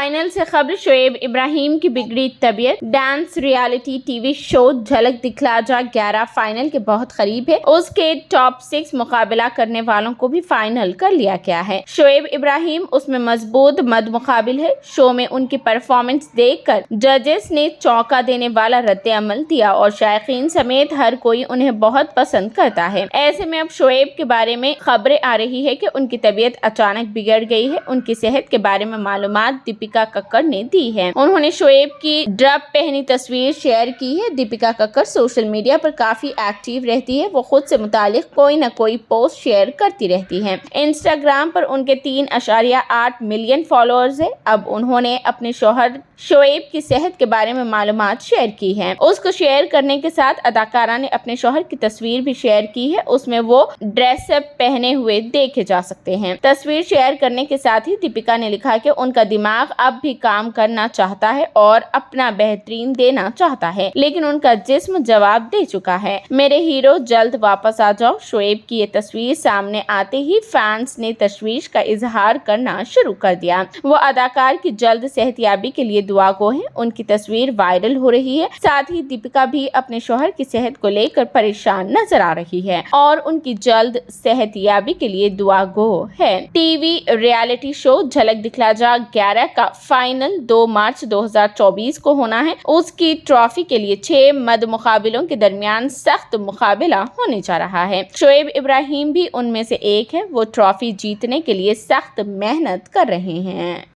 Final से खबर, शोएब इब्राहिम की बिगड़ी तबीयत। डांस रियलिटी टीवी शो झलक दिखला जा 11 फाइनल के बहुत करीब है। उसके टॉप 6 मुकाबला करने वालों को भी फाइनल कर लिया गया है। शोएब इब्राहिम उसमें मजबूत मद मुकाबिल है। शो में उनकी परफॉर्मेंस देखकर जजेस ने चौंका देने वाला रद्द अमल दिया और शायकीन समेत हर कोई उन्हें बहुत पसंद करता है। ऐसे में अब शोएब के बारे में खबरें आ रही है कि उनकी तबीयत अचानक बिगड़ गई है। उनकी सेहत के बारे में मालूमात दीपिका कक्कड़ ने दी है। उन्होंने शोएब की ड्रप पहनी तस्वीर शेयर की है। दीपिका कक्कड़ सोशल मीडिया पर काफी एक्टिव रहती है। वो खुद से मुतालिक कोई न कोई पोस्ट शेयर करती रहती है। इंस्टाग्राम पर उनके 3.8 मिलियन फॉलोअर्स है। अब उन्होंने अपने शौहर शोएब की सेहत के बारे में मालूमात शेयर की है। उसको शेयर करने के साथ अदाकारा ने अपने शौहर की तस्वीर भी शेयर की है। उसमें वो ड्रेसअप पहने हुए देखे जा सकते हैं। तस्वीर शेयर करने के साथ ही दीपिका ने लिखा कि उनका दिमाग अब भी काम करना चाहता है और अपना बेहतरीन देना चाहता है, लेकिन उनका जिस्म जवाब दे चुका है। मेरे हीरो जल्द वापस आ जाओ। शोएब की ये तस्वीर सामने आते ही फैंस ने तशवीश का इजहार करना शुरू कर दिया। वो अदाकार की जल्द सेहतयाबी के लिए दुआ गो है। उनकी तस्वीर वायरल हो रही है। साथ ही दीपिका भी अपने शौहर की सेहत को लेकर परेशान नजर आ रही है और उनकी जल्द सेहतयाबी के लिए दुआ गो है। टीवी रियलिटी शो झलक दिखला जा 11 का फाइनल 2 मार्च 2024 को होना है। उसकी ट्रॉफी के लिए 6 मद मुकाबिलों के दरमियान सख्त मुकाबला होने जा रहा है। शोएब इब्राहिम भी उनमें से एक है। वो ट्रॉफी जीतने के लिए सख्त मेहनत कर रहे हैं।